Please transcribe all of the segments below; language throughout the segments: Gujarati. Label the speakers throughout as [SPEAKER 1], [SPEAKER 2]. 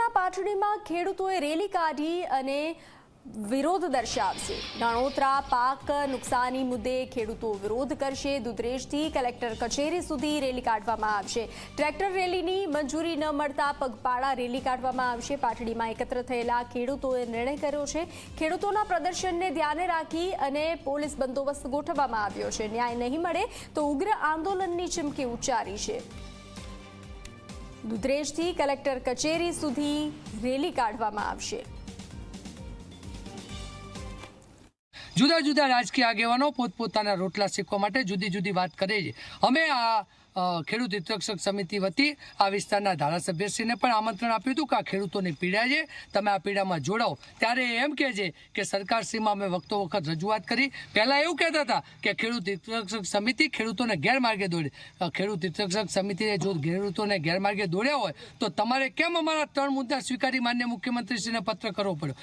[SPEAKER 1] નાણોદરાના પાટડીમાં ખેડૂતોએ રેલી કાઢી અને વિરોધ દર્શાવશે। નાણોદરા પાક નુકસાની મુદ્દે ખેડૂતો વિરોધ કરશે। દુધરેજથી કલેક્ટર કચેરી સુધી રેલી કાઢવામાં આવશે। ટ્રેક્ટર રેલીની મંજૂરી ન મળતા પગપાળા રેલી કાઢવામાં આવશે। પાટડીમાં એકત્ર થયેલા ખેડૂતોએ નિર્ણય કર્યો છે। ખેડૂતોના પ્રદર્શનને ધ્યાને રાખી અને પોલીસ બંદોબસ્ત ગોઠવવામાં આવ્યો છે। ન્યાય નહીં મળે તો ઉગ્ર આંદોલનની ચીમકી ઉચ્ચારી છે। દુધરેજથી કલેક્ટર કચેરી સુધી રેલી કાઢવામાં આવશે।
[SPEAKER 2] जुदा जुदा राजकीय आगेवानो पोतपोताना रोटला शेकवा माटे जुदी जुदी बात करे छे। अमे आ खेडूत हितरक्षक समिति वती आ विस्ताરના ધારાસભ્યશ્રીને પણ આમંત્રણ આપ્યું હતું કે આ ખેડૂતોની પીડા છે, તમે આ પીડામાં જોડાઓ। ત્યારે એમ કહે છે કે સરકારશ્રીમાં અમે વખતો વખત રજૂઆત કરી। પહેલાં એવું કહેતા હતા કે ખેડૂત હિતરક્ષક સમિતિ ખેડૂતોને ગેરમાર્ગે દોડે। ખેડૂત હિતરક્ષક સમિતિએ જો ખેડૂતોને ગેરમાર્ગે દોડ્યા હોય તો તમારે કેમ અમારા 3 મુદ્દા સ્વીકારી માન્ય મુખ્યમંત્રીશ્રીને પત્ર કરવો પડ્યો?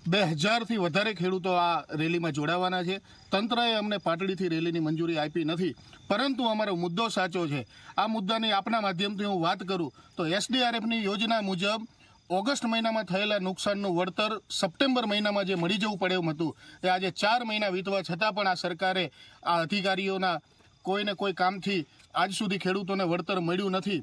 [SPEAKER 3] 2000 થી વધારે ખેડૂતો આ રેલીમાં જોડાવાના છે। તંત્રએ અમને પાટડીથી રેલીની મંજૂરી આપી નથી, પરંતુ અમારો મુદ્દો સાચો છે। આ મુદ્દાની આપના માધ્યમથી હું વાત કરું તો SDRFની યોજના મુજબ ઓગસ્ટ મહિનામાં થયેલા નુકસાનનું વળતર સપ્ટેમ્બર મહિનામાં જે મળી જવું પડે એમ હતું, એ આજે 4 મહિના વીતવા છતાં પણ આ સરકારે આ અધિકારીઓના કોઈને કોઈ કામથી આજ સુધી ખેડૂતોને વળતર મળ્યું નથી।